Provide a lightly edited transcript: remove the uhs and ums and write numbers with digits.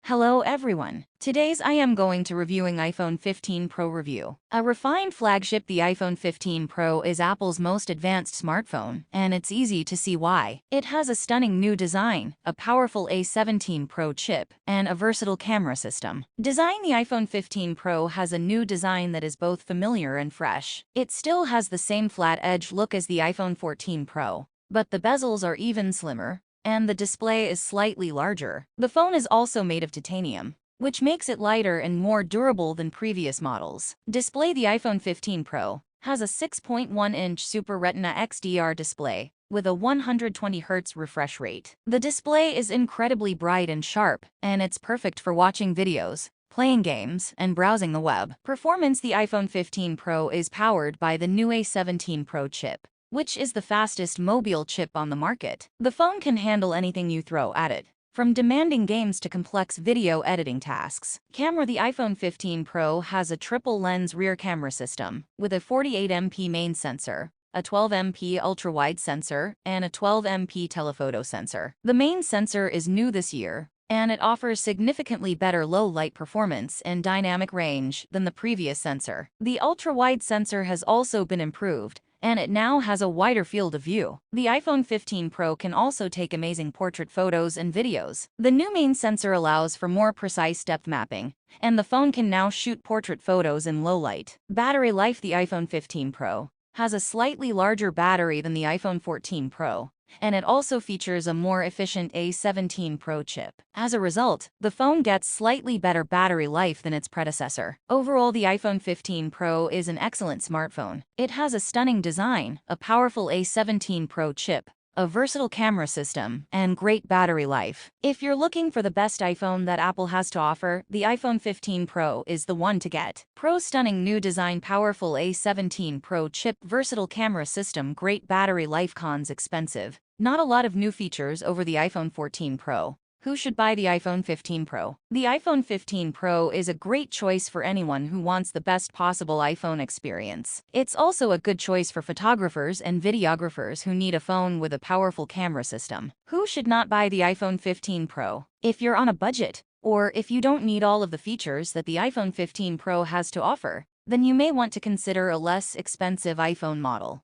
Hello everyone. Today's I am going to reviewing iPhone 15 Pro review. A refined flagship, the iPhone 15 Pro is Apple's most advanced smartphone, and it's easy to see why. It has a stunning new design, a powerful A17 Pro chip, and a versatile camera system. The iPhone 15 Pro has a new design that is both familiar and fresh. It still has the same flat edge look as the iPhone 14 Pro, but the bezels are even slimmer, and the display is slightly larger. The phone is also made of titanium, which makes it lighter and more durable than previous models. Display: the iPhone 15 Pro has a 6.1-inch Super Retina XDR display with a 120Hz refresh rate. The display is incredibly bright and sharp, and it's perfect for watching videos, playing games, and browsing the web. Performance: the iPhone 15 Pro is powered by the new A17 Pro chip, which is the fastest mobile chip on the market. The phone can handle anything you throw at it, from demanding games to complex video editing tasks. Camera: the iPhone 15 Pro has a triple-lens rear camera system with a 48MP main sensor, a 12MP ultra-wide sensor, and a 12MP telephoto sensor. The main sensor is new this year, and it offers significantly better low-light performance and dynamic range than the previous sensor. The ultra-wide sensor has also been improved, and it now has a wider field of view. The iPhone 15 Pro can also take amazing portrait photos and videos. The new main sensor allows for more precise depth mapping, and the phone can now shoot portrait photos in low light. Battery life: the iPhone 15 Pro has a slightly larger battery than the iPhone 14 Pro, and it also features a more efficient A17 Pro chip. As a result, the phone gets slightly better battery life than its predecessor. Overall, the iPhone 15 Pro is an excellent smartphone. It has a stunning design, a powerful A17 Pro chip, a versatile camera system, and great battery life. If you're looking for the best iPhone that Apple has to offer, the iPhone 15 Pro is the one to get. Pro's stunning new design, powerful A17 Pro chip, versatile camera system, great battery life. Cons: expensive. Not a lot of new features over the iPhone 14 Pro. Who should buy the iPhone 15 Pro? The iPhone 15 Pro is a great choice for anyone who wants the best possible iPhone experience. It's also a good choice for photographers and videographers who need a phone with a powerful camera system. Who should not buy the iPhone 15 Pro? If you're on a budget, or if you don't need all of the features that the iPhone 15 Pro has to offer, then you may want to consider a less expensive iPhone model.